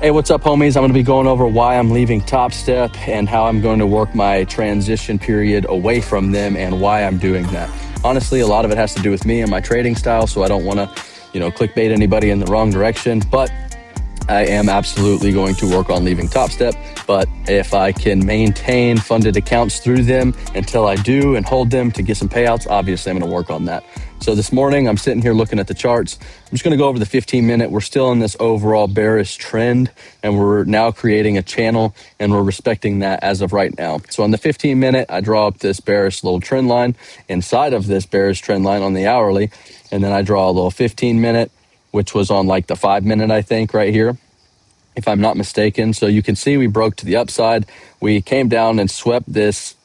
Hey, what's up, homies? I'm going to be going over why I'm leaving Topstep and how I'm going to work my transition period away from them and why I'm doing that. Honestly, a lot of it has to do with me and my trading style, so I don't want to, clickbait anybody in the wrong direction, but I am absolutely going to work on leaving Topstep. But if I can maintain funded accounts through them until I do and hold them to get some payouts, obviously I'm going to work on that. So this morning, I'm sitting here looking at the charts. I'm just going to go over the 15-minute. We're still in this overall bearish trend, and we're now creating a channel, and we're respecting that as of right now. So on the 15-minute, I draw up this bearish little trend line inside of this bearish trend line on the hourly, and then I draw a little 15-minute, which was on like the 5-minute, I think, right here, if I'm not mistaken. So you can see we broke to the upside. We came down and swept this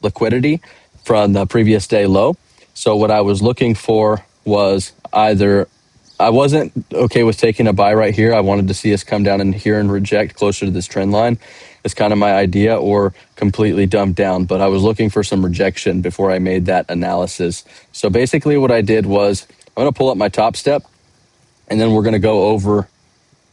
liquidity from the previous day low. So what I was looking for was either I wasn't okay with taking a buy right here. I wanted to see us come down in here and reject closer to this trend line. It's kind of my idea, or completely dump down. But I was looking for some rejection before I made that analysis. So basically what I did was I'm going to pull up my top step, and then we're going to go over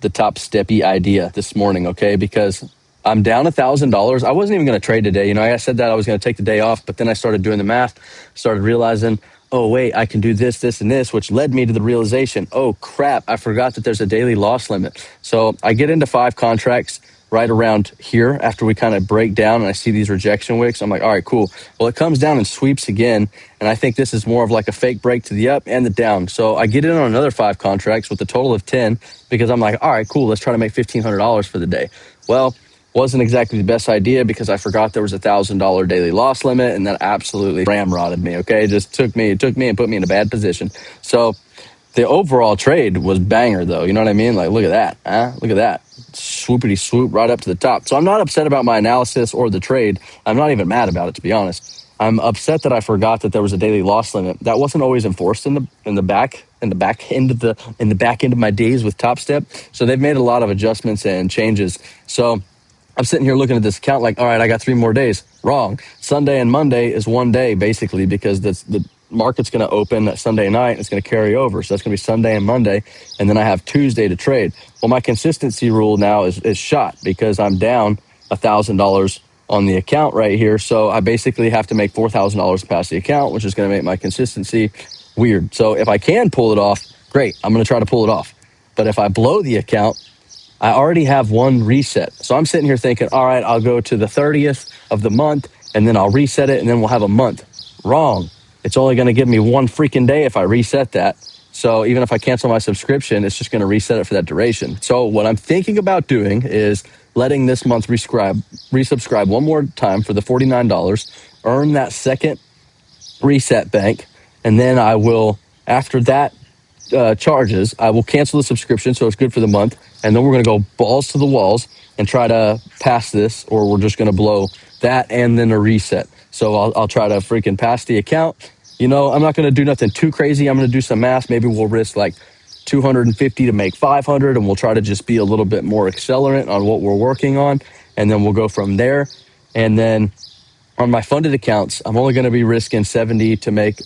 the top steppy idea this morning, okay? Because I'm down $1,000. I wasn't even going to trade today. I said that I was going to take the day off, but then I started doing the math, started realizing, oh, wait, I can do this, this, and this, which led me to the realization, oh, crap, I forgot that there's a daily loss limit. So I get into 5 contracts right around here after we kind of break down and I see these rejection wicks. I'm like, all right, cool. Well, it comes down and sweeps again. And I think this is more of like a fake break to the up and the down. So I get in on another 5 contracts with a total of 10 because I'm like, all right, cool. Let's try to make $1,500 for the day. Well, wasn't exactly the best idea because I forgot there was a $1,000 daily loss limit, and that absolutely ramrodded me. Okay. It just took me and put me in a bad position. So the overall trade was banger though. You know what I mean? Like, look at that. Look at that. Swoopity swoop right up to the top. So I'm not upset about my analysis or the trade. I'm not even mad about it, to be honest. I'm upset that I forgot that there was a daily loss limit. That wasn't always enforced in the back end of my days with Topstep. So they've made a lot of adjustments and changes. So I'm sitting here looking at this account like, all right, I got 3 more days. Wrong. Sunday and Monday is one day, basically, because the market's going to open that Sunday night and it's going to carry over. So that's going to be Sunday and Monday. And then I have Tuesday to trade. Well, my consistency rule now is shot because I'm down $1,000 on the account right here. So I basically have to make $4,000 past the account, which is going to make my consistency weird. So if I can pull it off, great. I'm going to try to pull it off. But if I blow the account, I already have one reset. So I'm sitting here thinking, all right, I'll go to the 30th of the month and then I'll reset it and then we'll have a month. Wrong. It's only going to give me one freaking day if I reset that. So even if I cancel my subscription, it's just going to reset it for that duration. So what I'm thinking about doing is letting this month resubscribe one more time for the $49, earn that second reset bank, and then I will, after that charges, I will cancel the subscription so it's good for the month, and then we're going to go balls to the walls and try to pass this, or we're just going to blow that and then a reset. So I'll try to freaking pass the account. I'm not going to do nothing too crazy. I'm going to do some math. Maybe we'll risk like 250 to make 500, and we'll try to just be a little bit more accelerant on what we're working on, and then we'll go from there. And then on my funded accounts, I'm only going to be risking 75 to make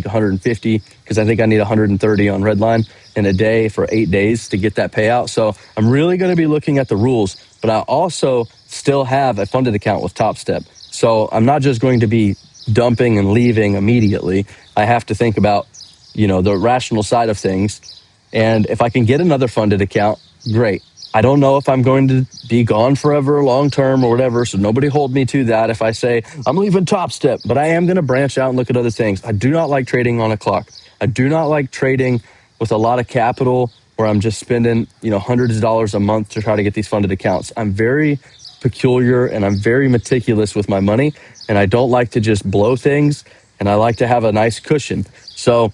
150 because I think I need 130 on Redline in a day for 8 days to get that payout. So I'm really going to be looking at the rules, but I also still have a funded account with Topstep. So I'm not just going to be dumping and leaving immediately. I have to think about, the rational side of things. And if I can get another funded account, great. I don't know if I'm going to be gone forever, long term or whatever. So nobody hold me to that if I say I'm leaving Topstep, but I am going to branch out and look at other things. I do not like trading on a clock. I do not like trading with a lot of capital where I'm just spending, hundreds of dollars a month to try to get these funded accounts. I'm very peculiar and I'm very meticulous with my money, and I don't like to just blow things, and I like to have a nice cushion. So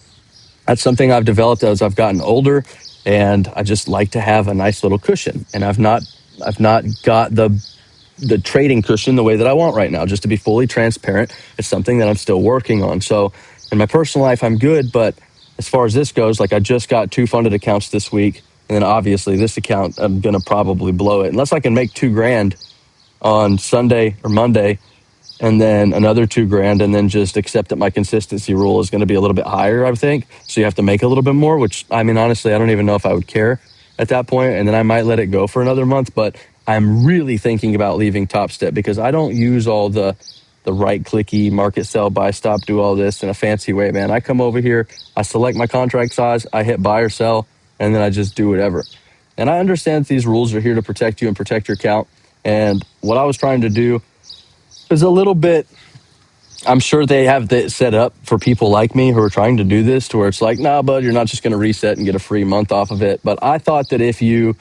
that's something I've developed as I've gotten older, and I just like to have a nice little cushion. And I've not got the trading cushion the way that I want right now. Just to be fully transparent, it's something that I'm still working on. So in my personal life, I'm good, but as far as this goes, like I just got 2 funded accounts this week, and then obviously this account, I'm gonna probably blow it unless I can make $2,000 on Sunday or Monday, and then another $2,000, and then just accept that my consistency rule is going to be a little bit higher, I think. So you have to make a little bit more, which, I mean, honestly, I don't even know if I would care. at that point, and then I might let it go for another month. But I'm really thinking about leaving Topstep because I don't use all the right clicky market sell buy stop do all this in a fancy way, man. I come over here, I select my contract size, I hit buy or sell, and then I just do whatever. And I understand these rules are here to protect you and protect your account. And what I was trying to do is a little bit, I'm sure they have that set up for people like me who are trying to do this to where it's like, nah, bud, you're not just going to reset and get a free month off of it. But I thought that if you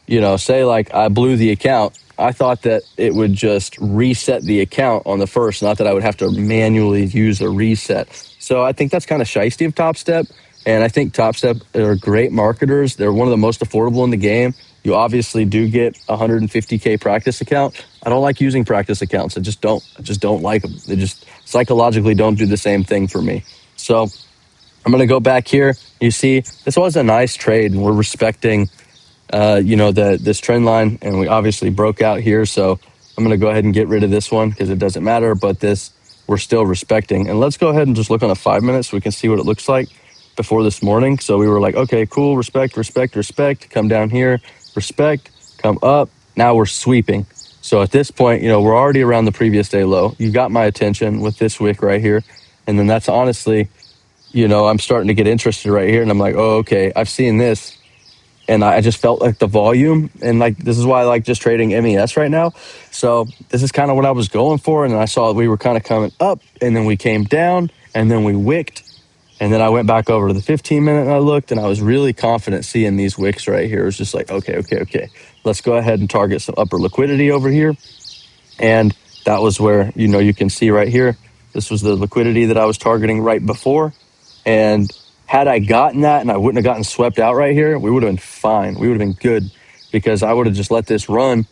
say like I blew the account, I thought that it would just reset the account on the first, not that I would have to manually use a reset. So I think that's kind of shiesty of Topstep. And I think Topstep are great marketers. They're one of the most affordable in the game. You obviously do get a 150K practice account. I don't like using practice accounts. I just don't like them. They just psychologically don't do the same thing for me. So I'm going to go back here. You see, this was a nice trade, and we're respecting this trend line, and we obviously broke out here. So I'm going to go ahead and get rid of this one because it doesn't matter, but this we're still respecting. And let's go ahead and just look on a 5 minute so we can see what it looks like before this morning. So we were like, okay, cool, respect, come down here, respect, come up. Now we're sweeping. So at this point, we're already around the previous day low. You got my attention with this wick right here. And then that's honestly, I'm starting to get interested right here. And I'm like, oh, okay, I've seen this. And I just felt like the volume, and like this is why I like just trading MES right now. So this is kind of what I was going for. And then I saw we were kind of coming up, and then we came down, and then we wicked. And then I went back over to the 15 minute and I looked, and I was really confident seeing these wicks right here. It was just like, okay. Let's go ahead and target some upper liquidity over here. And that was where, you can see right here, this was the liquidity that I was targeting right before. And had I gotten that and I wouldn't have gotten swept out right here, we would have been fine. We would have been good because I would have just let this run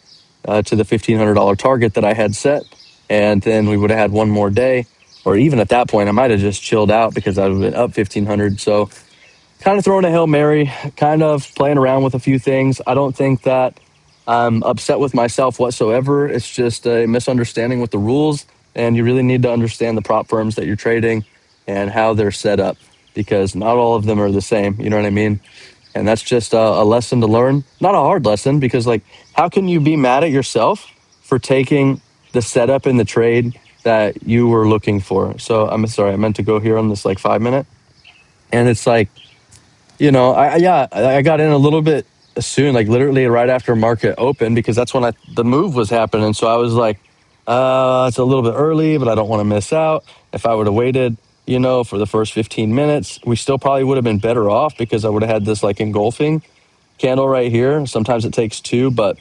to the $1,500 target that I had set. And then we would have had one more day. Or even at that point, I might have just chilled out because I would have been up 1,500. So kind of throwing a Hail Mary, kind of playing around with a few things. I don't think that I'm upset with myself whatsoever. It's just a misunderstanding with the rules. And you really need to understand the prop firms that you're trading and how they're set up, because not all of them are the same. You know what I mean? And that's just a lesson to learn. Not a hard lesson, because like, how can you be mad at yourself for taking the setup in the trade that you were looking for? So I'm sorry, I meant to go here on this like 5 minute. And it's like, I got in a little bit soon, like literally right after market open, because that's when the move was happening. So I was like, it's a little bit early, but I don't want to miss out. If I would have waited, for the first 15 minutes, we still probably would have been better off, because I would have had this like engulfing candle right here. Sometimes it takes two, but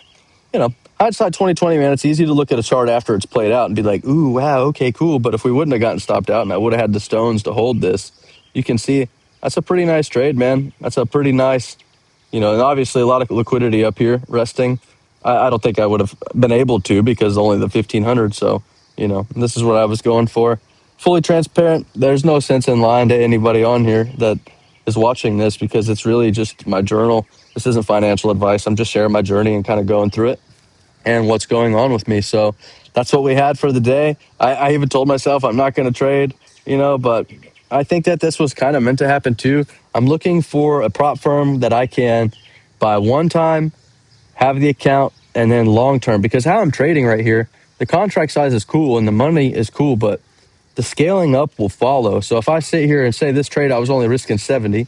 hindsight 2020, man, it's easy to look at a chart after it's played out and be like, ooh, wow, okay, cool. But if we wouldn't have gotten stopped out and I would have had the stones to hold this, you can see that's a pretty nice trade, man. That's a pretty nice, and obviously a lot of liquidity up here resting. I don't think I would have been able to, because only the 1,500. So, this is what I was going for. Fully transparent. There's no sense in lying to anybody on here that is watching this, because it's really just my journal. This isn't financial advice. I'm just sharing my journey and kind of going through it and what's going on with me. So that's what we had for the day. I even told myself I'm not going to trade, but I think that this was kind of meant to happen too. I'm looking for a prop firm that I can buy one time, have the account, and then long term, because how I'm trading right here, the contract size is cool and the money is cool, but the scaling up will follow. So if I sit here and say this trade I was only risking 70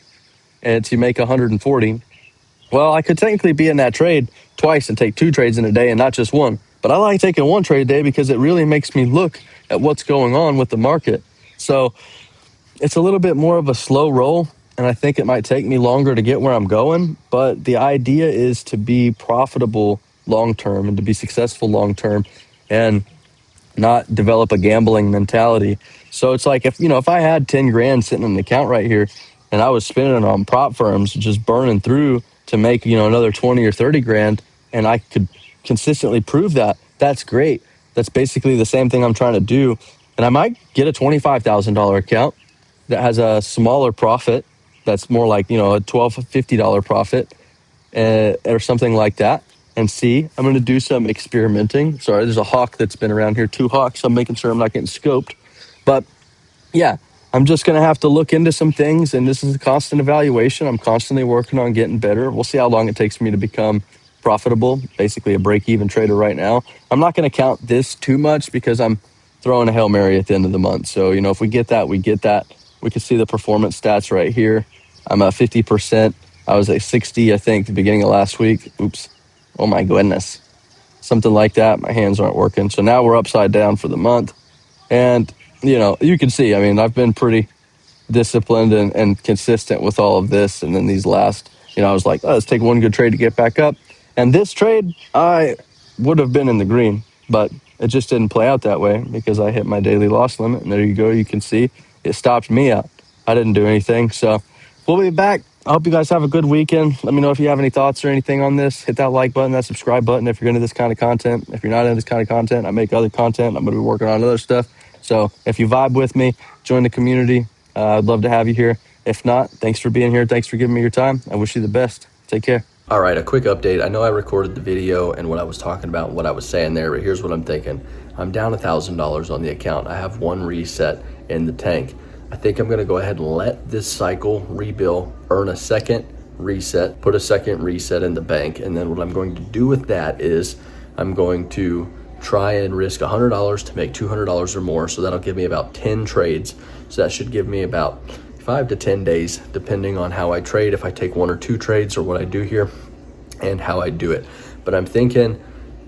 and to make 140, well, I could technically be in that trade twice and take two trades in a day and not just one. But I like taking one trade a day because it really makes me look at what's going on with the market. So it's a little bit more of a slow roll, and I think it might take me longer to get where I'm going. But the idea is to be profitable long term and to be successful long term, and not develop a gambling mentality. So it's like, if I had 10 grand sitting in the account right here and I was spending it on prop firms, just burning through to make, another 20 or 30 grand, and I could consistently prove that, that's great. That's basically the same thing I'm trying to do. And I might get a $25,000 account that has a smaller profit. That's more like, a $12, $50 profit or something like that. And see, I'm going to do some experimenting. Sorry, there's a hawk that's been around here, two hawks. I'm making sure I'm not getting scoped. But yeah, I'm just going to have to look into some things, and this is a constant evaluation. I'm constantly working on getting better. We'll see how long it takes me to become profitable, basically a break-even trader right now. I'm not going to count this too much because I'm throwing a Hail Mary at the end of the month. So, if we get that, we get that. We can see the performance stats right here. I'm at 50%. I was at 60, I think, the beginning of last week. Oops. Oh my goodness. Something like that. My hands aren't working. So now we're upside down for the month. And, you can see, I've been pretty disciplined and consistent with all of this. And then these last, I was like, let's take one good trade to get back up. And this trade, I would have been in the green, but it just didn't play out that way because I hit my daily loss limit. And there you go. You can see it stopped me out. I didn't do anything. So we'll be back. I hope you guys have a good weekend. Let me know if you have any thoughts or anything on this. Hit that like button, that subscribe button if you're into this kind of content. If you're not into this kind of content, I make other content. I'm going to be working on other stuff. So if you vibe with me, join the community. I'd love to have you here. If not, thanks for being here. Thanks for giving me your time. I wish you the best. Take care. All right, a quick update. I know I recorded the video and what I was talking about, what I was saying there, but here's what I'm thinking. I'm down $1,000 on the account. I have one reset in the tank. I think I'm gonna go ahead and let this cycle rebuild, earn a second reset, put a second reset in the bank. And then what I'm going to do with that is I'm going to try and risk $100 to make $200 or more. So that'll give me about 10 trades. So that should give me about 5 to 10 days, depending on how I trade, if I take 1 or 2 trades or what I do here and how I do it. But I'm thinking,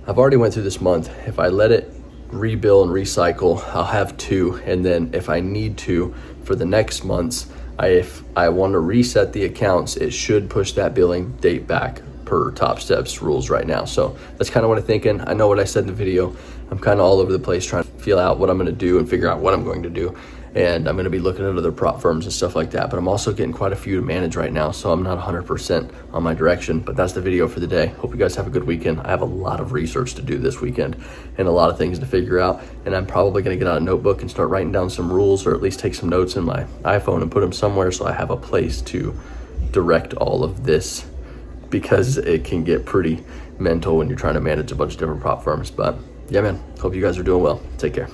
I've already went through this month. If I let it rebuild and recycle, I'll have 2. And then if I need to, for the next months, if I want to reset the accounts, it should push that billing date back per Topstep's rules right now. So that's kind of what I'm thinking. I know what I said in the video. I'm kind of all over the place trying to feel out what I'm going to do and figure out what I'm going to do. And I'm going to be looking at other prop firms and stuff like that. But I'm also getting quite a few to manage right now. So I'm not 100% on my direction. But that's the video for the day. Hope you guys have a good weekend. I have a lot of research to do this weekend and a lot of things to figure out. And I'm probably going to get out a notebook and start writing down some rules, or at least take some notes in my iPhone and put them somewhere so I have a place to direct all of this, because it can get pretty mental when you're trying to manage a bunch of different prop firms. But yeah, man, hope you guys are doing well. Take care.